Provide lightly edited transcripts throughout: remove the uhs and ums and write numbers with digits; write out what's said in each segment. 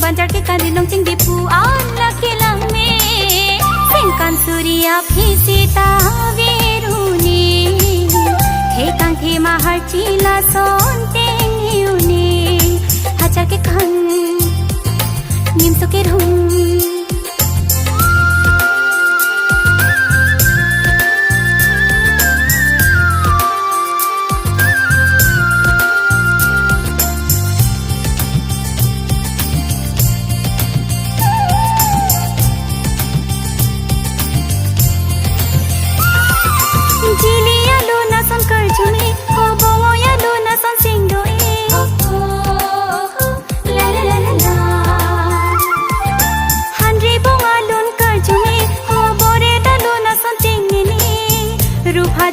banjar ke kan dinong cing di puan laki lang me singkan surya visita viruni he kang he mahar chila son teng hiuni hajar ke kan nim so ke rum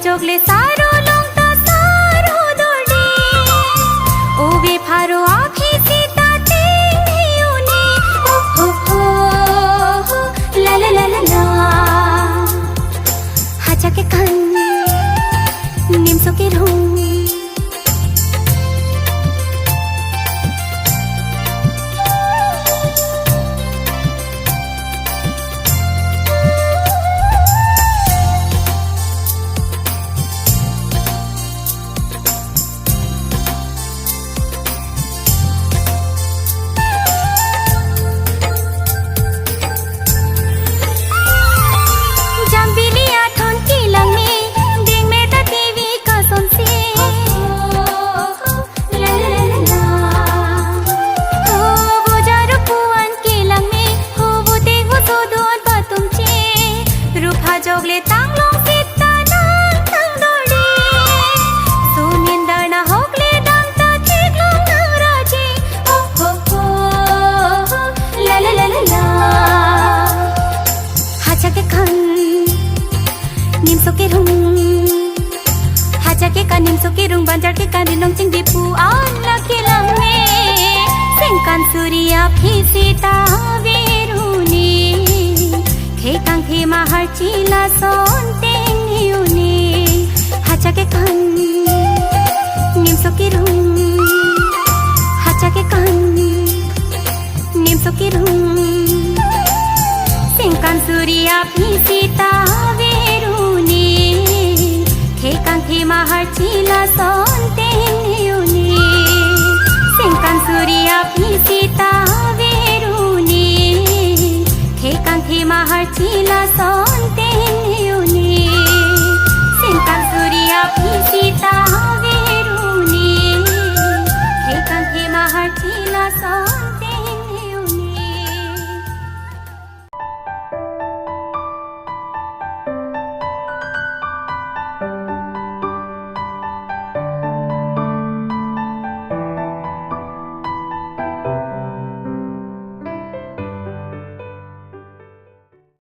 Jogale सारो लोग तो सारो दोड़ी ओबे pharaoh आँखी सीता तेंगियोनी हो ला ला ला ला ला हाचा के कान निम्सो के room Jogale तांगलों Sita नांग तांग दोड़ी सुनिंदर ना होगले दांता चिगलों नांग राजी हो ला ला ला ला ला हाचा के कान निम्सो के रूम हाचा के कान निम्सो के रूम banjar के कान dinong cing di puan laki lang me singkan surya visita viruni he kang he mahar chila son teng hiuni hacha ke kan nimso ki rum hacha ke kan nimso ki rum singkan surya visita viruni he kang he mahar chila son teng hiuni singkan surya visita viruni he kang he mahar chila son